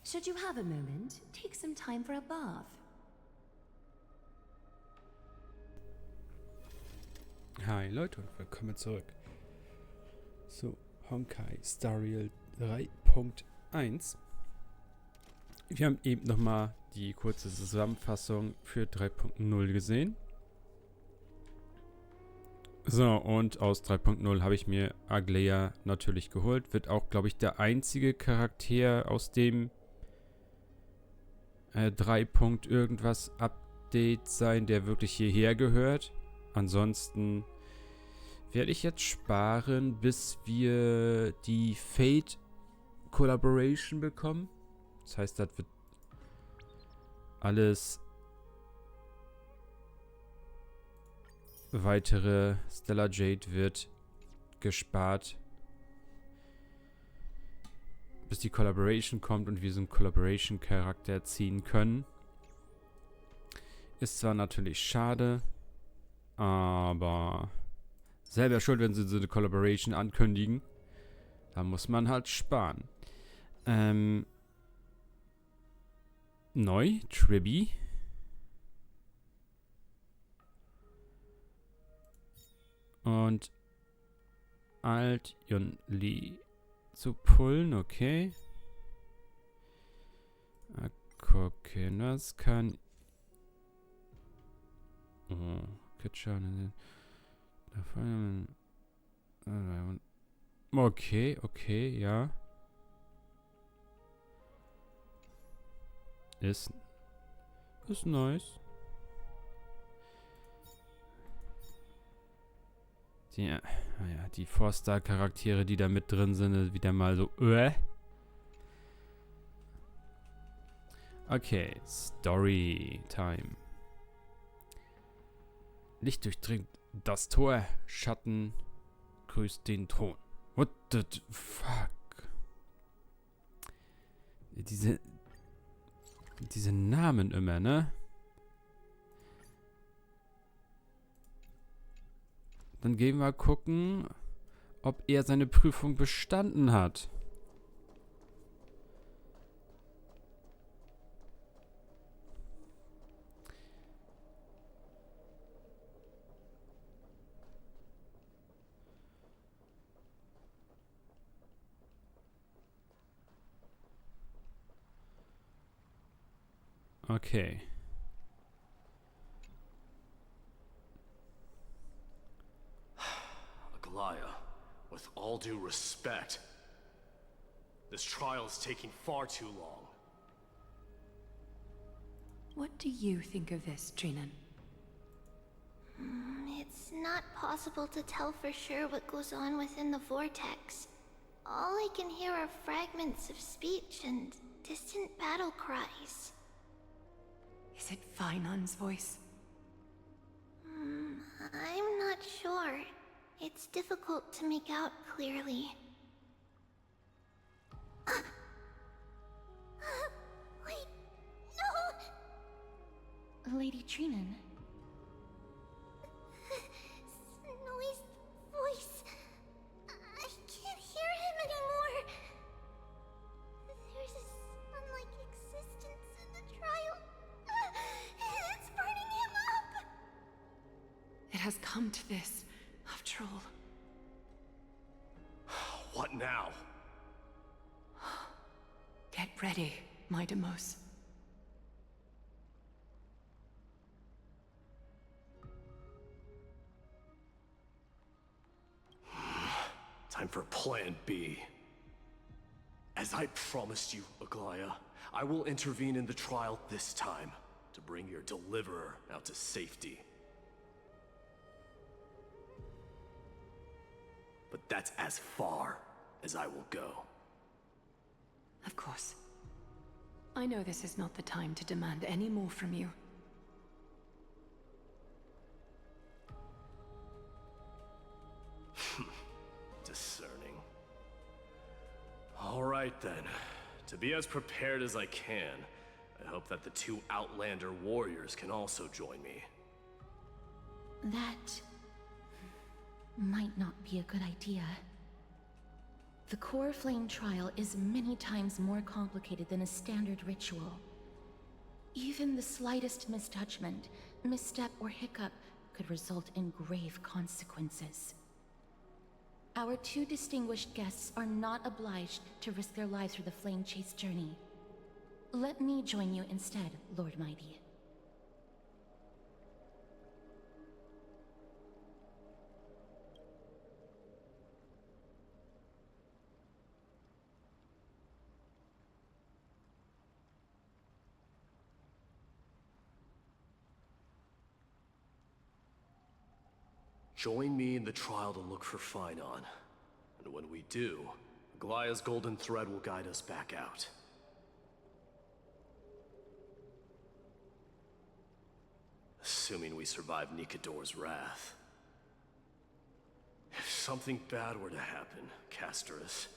Should you have a moment, take some time for a bath. Hi Leute und willkommen zurück zu Honkai Star Rail 3.1. Wir haben eben nochmal die kurze Zusammenfassung für 3.0 gesehen. So, und aus 3.0 habe ich mir Aglea natürlich geholt. Wird auch, glaube ich, der einzige Charakter aus dem 3. irgendwas Update sein, der wirklich hierher gehört. Ansonsten werde ich jetzt sparen, bis wir die Fate Collaboration bekommen. Das heißt, das wird alles weitere Stellar Jade wird gespart, bis die Collaboration kommt und wir so einen Collaboration-Charakter ziehen können. Ist zwar natürlich schade, aber selber schuld, wenn sie so eine Collaboration ankündigen. Da muss man halt sparen. Neu, Tribby. Und Alt Yunli zu pullen, okay. Gucken, das kann... Oh, Kitchen. Okay, ja. Ist nice. Die Four-Star-Charaktere, die da mit drin sind, ist wieder mal so. Okay, Story-Time. Licht durchdringt das Tor Schatten, grüßt den Thron. What the fuck? Diese Namen immer, ne? Dann gehen wir gucken, ob er seine Prüfung bestanden hat. Okay. Aglaya, with all due respect, this trial is taking far too long. What do you think of this, Trinan? It's not possible to tell for sure what goes on within the vortex. All I can hear are fragments of speech and distant battle cries. Is it Finon's voice? I'm not sure. It's difficult to make out clearly. Wait, no! Lady Trinan. Neues voice. I can't hear him anymore. There's a sun-like existence in the trial. It's burning him up. It has come to this, after all. What now? Get ready, my Demos. Time for Plan B. As I promised you, Aglaya, I will intervene in the trial this time to bring your deliverer out to safety. But that's as far as I will go. Of course. I know this is not the time to demand any more from you. Discerning. All right then. To be as prepared as I can, I hope that the 2 Outlander warriors can also join me. That might not be a good idea. The core flame trial is many times more complicated than a standard ritual. Even the slightest misjudgment, misstep, or hiccup could result in grave consequences. Our two distinguished guests are not obliged to risk their lives for the flame chase journey. Let me join you instead, Lord Mighty. Join me in the trial to look for Finon. And when we do, Aglaya's golden thread will guide us back out. Assuming we survive Nikador's wrath. If something bad were to happen, Casterus,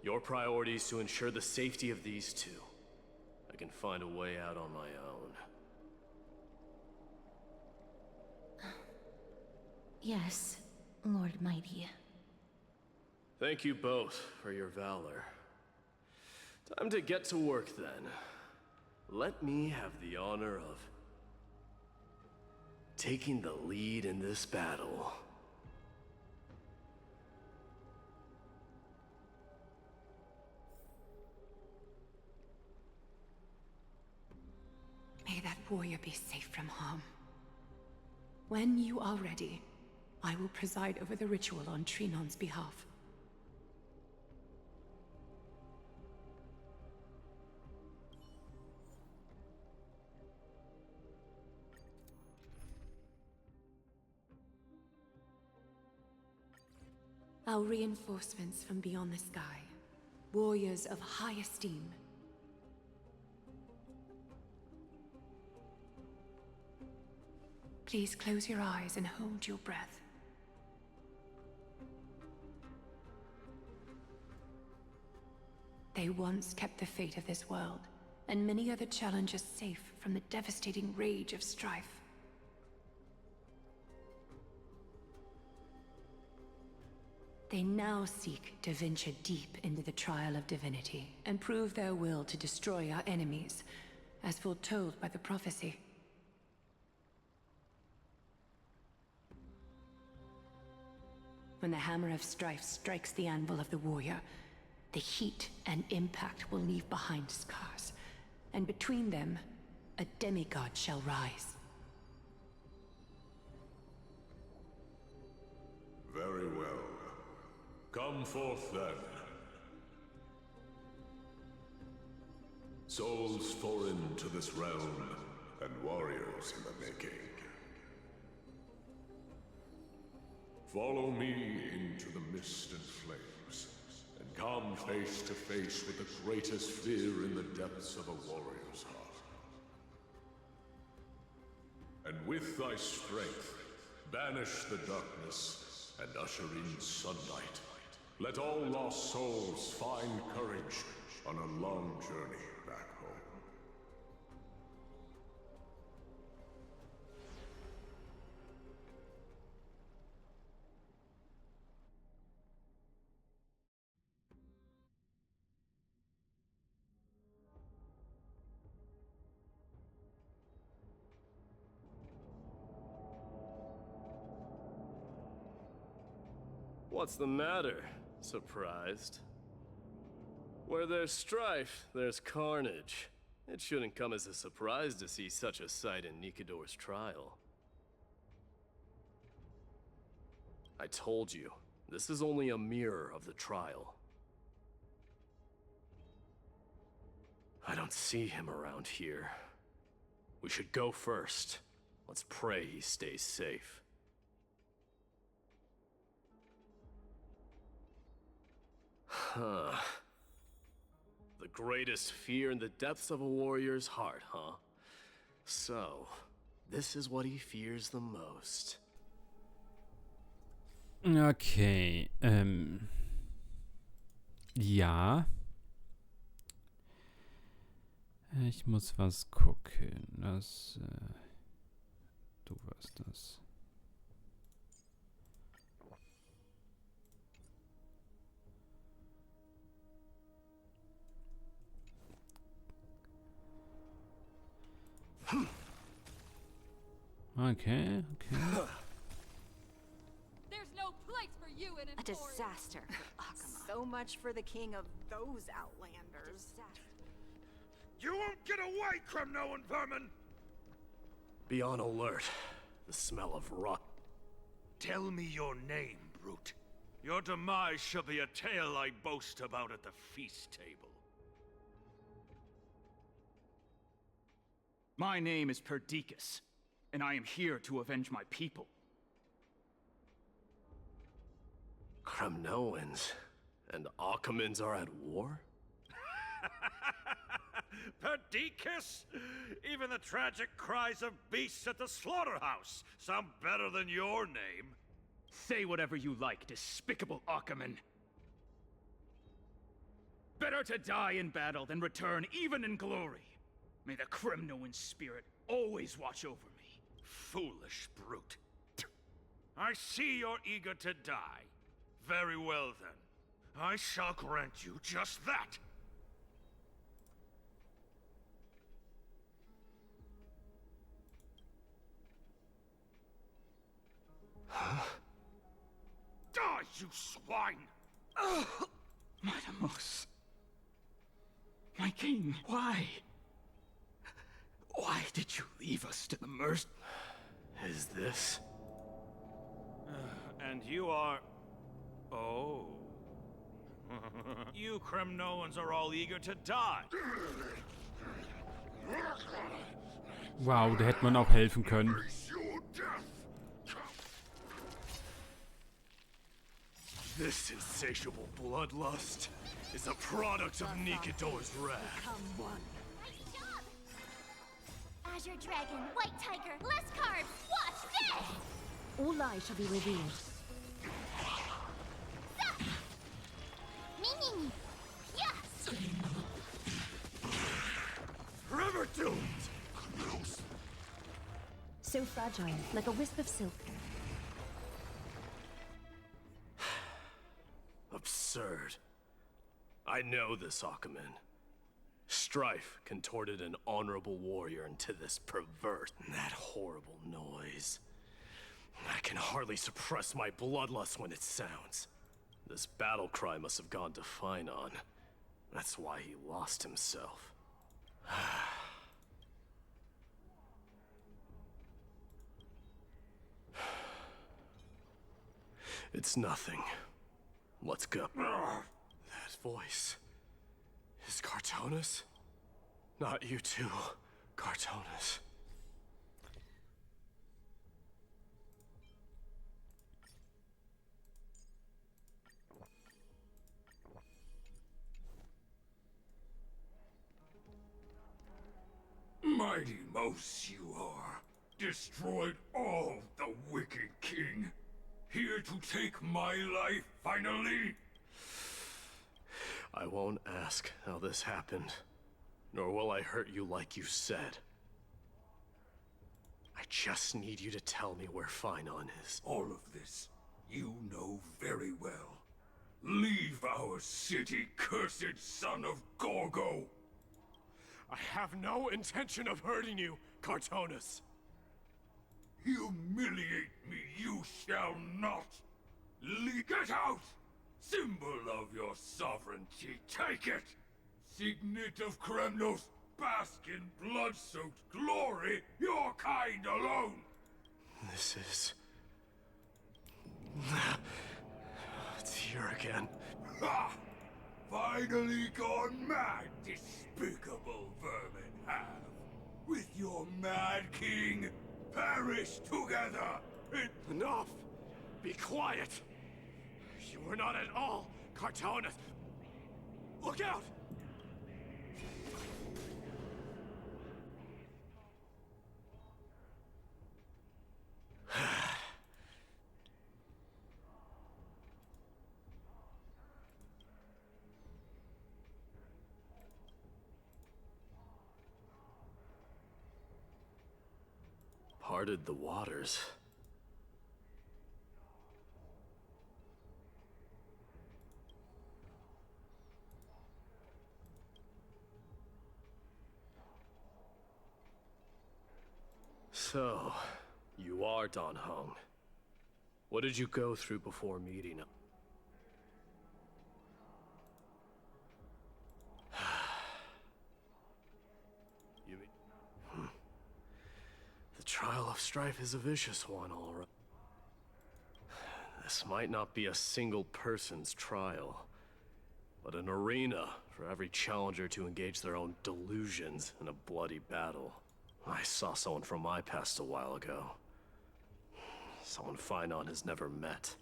your priority is to ensure the safety of these two. I can find a way out on my own. Yes, Lord Mighty. Thank you both for your valor. Time to get to work then. Let me have the honor of taking the lead in this battle. May that warrior be safe from harm. When you are ready, I will preside over the ritual on Trinon's behalf. Our reinforcements from beyond the sky, warriors of high esteem. Please close your eyes and hold your breath. They once kept the fate of this world, and many other challengers safe from the devastating rage of strife. They now seek to venture deep into the trial of divinity, and prove their will to destroy our enemies, as foretold by the prophecy. When the hammer of strife strikes the anvil of the warrior, the heat and impact will leave behind scars, and between them, a demigod shall rise. Very well. Come forth then. Souls foreign to this realm, and warriors in the making. Follow me into the mist and flames, and come face to face with the greatest fear in the depths of a warrior's heart. And with thy strength, banish the darkness and usher in sunlight. Let all lost souls find courage on a long journey back home. What's the matter? Surprised? Where there's strife, there's carnage. It shouldn't come as a surprise to see such a sight in Nikador's trial. I told you, this is only a mirror of the trial. I don't see him around here. We should go first. Let's pray he stays safe. Huh. The greatest fear in the depths of a warrior's heart, huh? So, this is what he fears the most. Okay, ja. Ich muss was gucken. Das, du warst das. Okay, okay. There's no place for you in A disaster for Akama. So much for the king of those outlanders. You won't get away, Kremnoan vermin! Be on alert. The smell of rot. Tell me your name, brute. Your demise shall be a tale I boast about at the feast table. My name is Perdiccas, and I am here to avenge my people. Kremnoans and Akamans are at war? Perdiccas? Even the tragic cries of beasts at the slaughterhouse sound better than your name. Say whatever you like, despicable Akaman. Better to die in battle than return even in glory. May the Kremnoan spirit always watch over me. Foolish brute. I see you're eager to die. Very well then. I shall grant you just that. Huh? Die, you swine! Madamos. My king, why? Why did you leave us to the mercy? Is this? And you are... Oh. You Kremnoans are all eager to die. Wow, da hätte man auch helfen können. This insatiable bloodlust is a product of Nikidor's wrath. Nice job! Azure Dragon, White Tiger, less cards! Watch this! All lies shall be revealed. Meaning, yes! Forever doomed! So fragile, like a wisp of silk. Absurd. I know this Akaman. Strife contorted an honorable warrior into this pervert. And that horrible noise. I can hardly suppress my bloodlust when it sounds. This battle cry must have gone to Finon. That's why he lost himself. It's nothing. Let's go. That voice. Is Cartonis? Not you too, Cartonis. Mighty Mos you are. Destroyed all the wicked king. Here to take my life, finally? I won't ask how this happened, nor will I hurt you like you said. I just need you to tell me where Finon is. All of this, you know very well. Leave our city, cursed son of Gorgo! I have no intention of hurting you, Cartonis. Humiliate me you shall not! Get out! Symbol of your sovereignty, take it! Signet of Kremnos, bask in blood-soaked glory, your kind alone! This is... It's here again. Ha! Finally gone mad, despicable vermin have! With your mad king, perish together! Enough! Be quiet! You were not at all Cartonis! Look out! Parted the waters. So, You are Don Hung. What did you go through before meeting him? You mean... The trial of strife is a vicious one, all right. This might not be a single person's trial, but an arena for every challenger to engage their own delusions in a bloody battle. I saw someone from my past a while ago. Someone Finon has never met.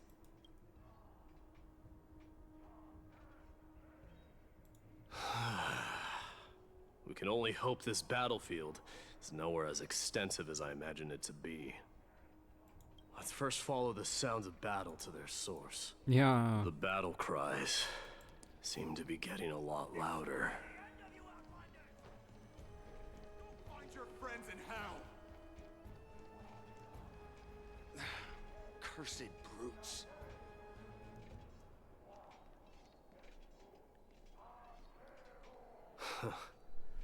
We can only hope this battlefield is nowhere as extensive as I imagined it to be. Let's first follow the sounds of battle to their source. Ja. The battle cries seem to be getting a lot louder. Find your friends in hell. Cursed brutes.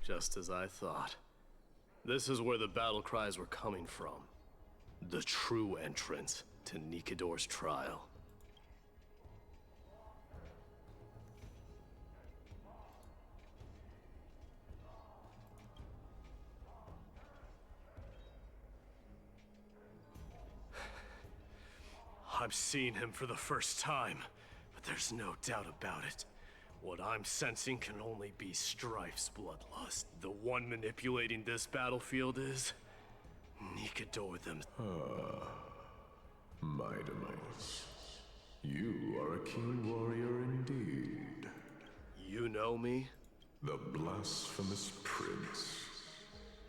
Just as I thought. This is where the battle cries were coming from. The true entrance to Nikador's trial. I'm seeing him for the first time, but there's no doubt about it. What I'm sensing can only be Strife's bloodlust. The one manipulating this battlefield is... Nikador them. My demise. You are a keen warrior indeed. You know me? The blasphemous prince.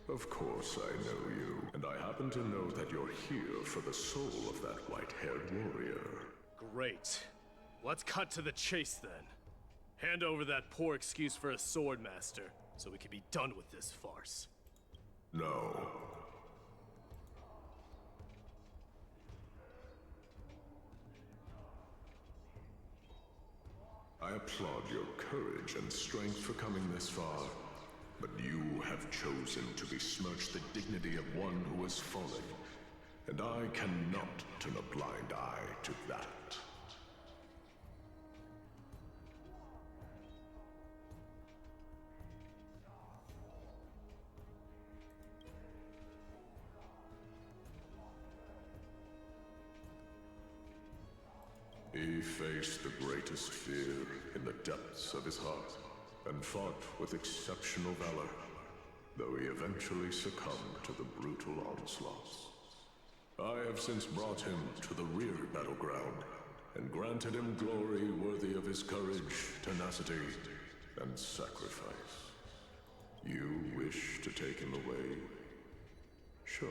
Of course I know you, and I happen to know that you're here for the soul of that white-haired warrior. Great. Let's cut to the chase then. Hand over that poor excuse for a sword master, so we can be done with this farce. No. I applaud your courage and strength for coming this far, but you have chosen to besmirch the dignity of one who has fallen, and I cannot turn a blind eye to that. He faced the greatest fear in the depths of his heart, and fought with exceptional valor, though he eventually succumbed to the brutal onslaughts. I have since brought him to the rear battleground, and granted him glory worthy of his courage, tenacity, and sacrifice. You wish to take him away? Sure.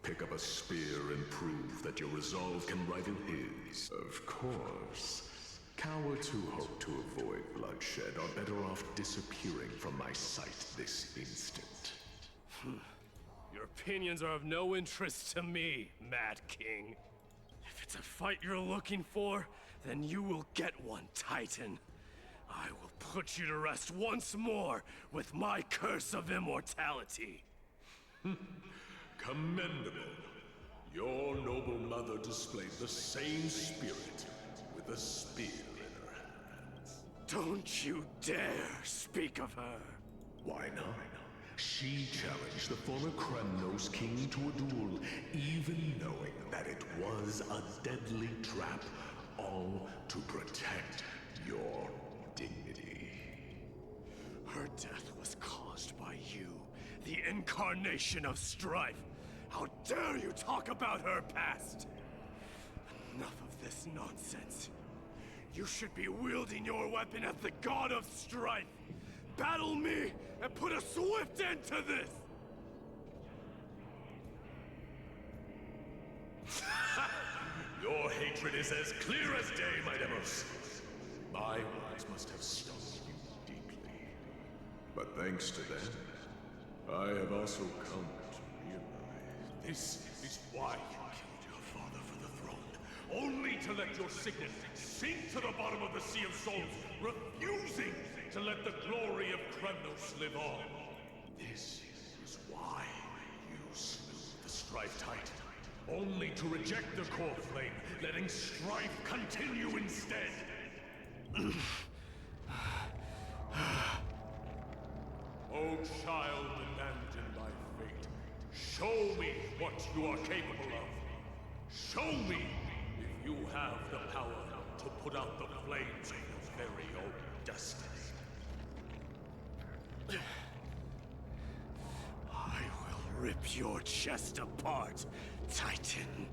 Pick up a spear and prove that your resolve can rival his. Of course. Cowards who hope to avoid bloodshed are better off disappearing from my sight this instant. Your opinions are of no interest to me, Mad King. If it's a fight you're looking for, then you will get one, Titan. I will put you to rest once more with my curse of immortality. Commendable. Your noble mother displayed the same spirit with a spear in her hands. Don't you dare speak of her. Why not? She challenged the former Kremnos king to a duel, even knowing that it was a deadly trap, all to protect your dignity. Her death was caused by you, the incarnation of strife. How dare you talk about her past? Enough of this nonsense. You should be wielding your weapon as the god of strife. Battle me and put a swift end to this! Your hatred is as clear as day, my demos. My words must have stung you deeply. But thanks to them, I have also come to realize this is why you killed your father for the throne. Only to let your signet sink to the bottom of the Sea of Souls, refusing to let the glory of Kremnos live on. This is why you slew the strife tight, only to reject the core flame, letting strife continue instead. O child abandoned by fate, show me what you are capable of. Show me if you have the power to put out the flames of your very own destiny. I will rip your chest apart, Titan.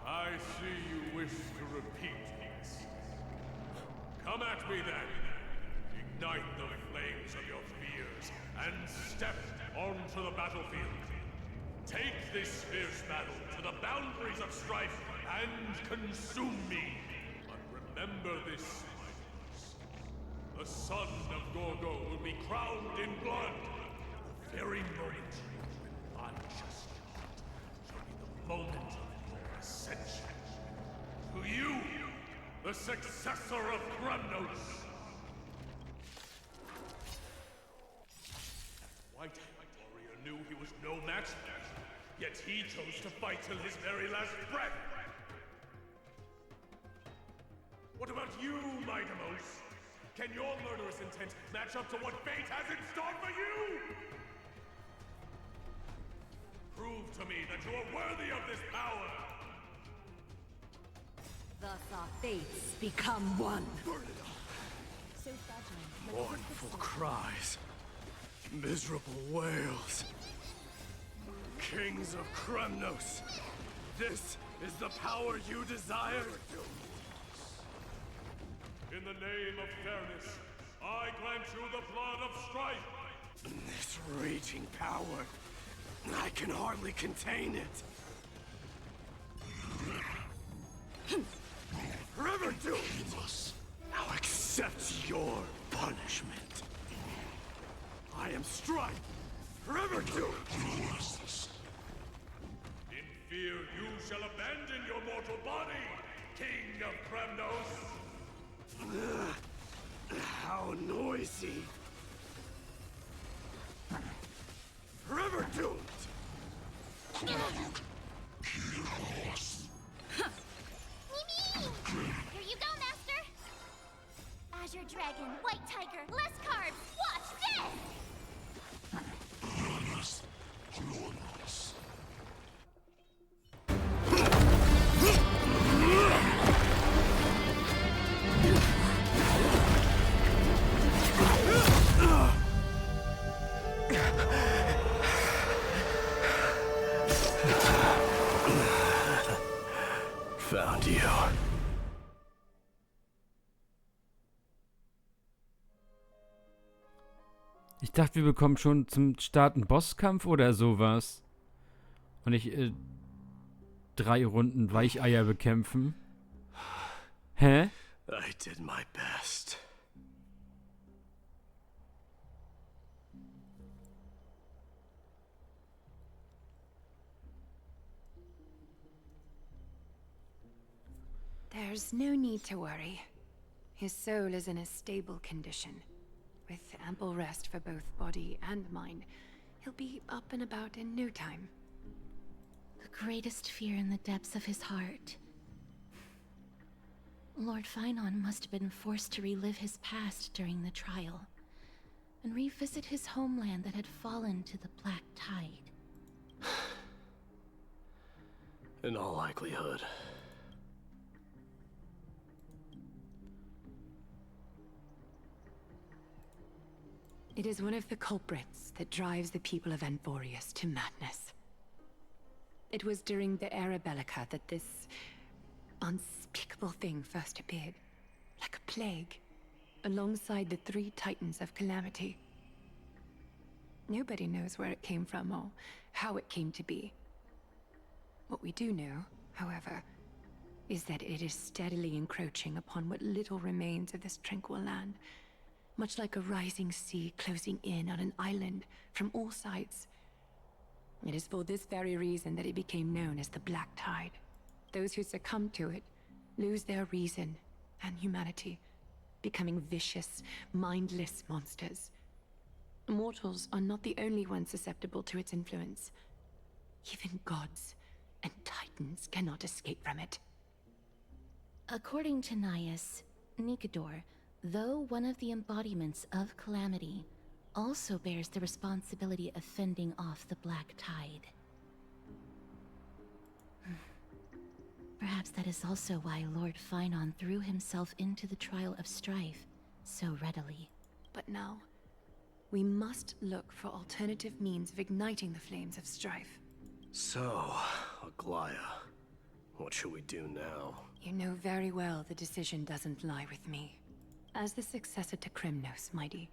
I see you wish to repeat this. Come at me then. Ignite the flames of your fears and step onto the battlefield. Take this fierce battle to the boundaries of strife and consume me. But remember this, my friends. The son of Gorgo will be crowned in blood. The very moment when unjust heart shall be the moment of your ascension. To you, the successor of Kremnos. White warrior knew he was no match for me, yet he chose to fight till his very last breath. What about you, Mightimos? Can your murderous intent match up to what fate has in store for you? Prove to me that you are worthy of this power! Thus our fates become one. So fragile. Mournful cries. Miserable wails. Kings of Kremnos, this is the power you desire? In the name of fairness, I grant you the blood of strife! This raging power, I can hardly contain it. Forever doomed! Now accept your punishment. I am strife, forever doomed! In fear you shall abandon your mortal body, King of Kremnos! How noisy! Forever doomed! Here you go, Master! Azure Dragon, White Tiger, less cards! Watch this! Found you. Ich dachte, wir bekommen schon zum Start einen Bosskampf oder sowas. Und nicht 3 Runden Weicheier bekämpfen. Hä? I did my best. There's no need to worry. His soul is in a stable condition. With ample rest for both body and mind, he'll be up and about in no time. The greatest fear in the depths of his heart. Lord Finon must have been forced to relive his past during the trial, and revisit his homeland that had fallen to the Black Tide. In all likelihood. It is one of the culprits that drives the people of Anvorius to madness. It was during the Era Bellica that this unspeakable thing first appeared, like a plague, alongside the 3 Titans of Calamity. Nobody knows where it came from or how it came to be. What we do know, however, is that it is steadily encroaching upon what little remains of this tranquil land, much like a rising sea closing in on an island from all sides. It is for this very reason that it became known as the Black Tide. Those who succumb to it lose their reason and humanity, becoming vicious, mindless monsters. Mortals are not the only ones susceptible to its influence. Even gods and titans cannot escape from it. According to Neues, Nikador, though one of the embodiments of Calamity, also bears the responsibility of fending off the Black Tide. Perhaps that is also why Lord Finon threw himself into the trial of strife so readily. But now, we must look for alternative means of igniting the flames of strife. So, Aglaya, what should we do now? You know very well the decision doesn't lie with me. As the successor to Kremnos, Mighty,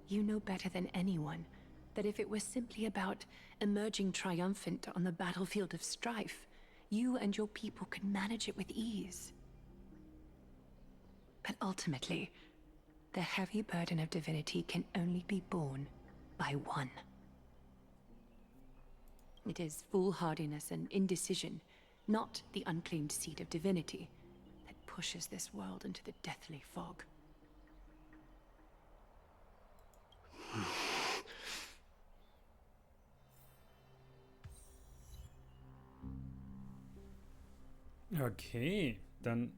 you know better than anyone that if it was simply about emerging triumphant on the battlefield of strife, you and your people could manage it with ease. But ultimately, the heavy burden of divinity can only be borne by one. It is foolhardiness and indecision, not the unclaimed seed of divinity, that pushes this world into the deathly fog. Okay, dann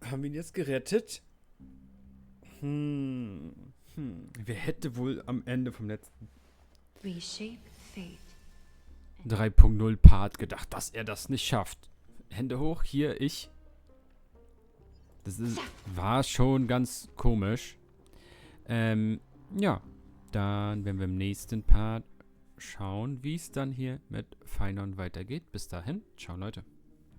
haben wir ihn jetzt gerettet. Wer hätte wohl am Ende vom letzten Reshape fate. 3.0 Part gedacht, dass er das nicht schafft. Hände hoch, hier, ich. War schon ganz komisch. Ja, dann werden wir im nächsten Part schauen, wie es dann hier mit Finon weitergeht. Bis dahin, ciao Leute.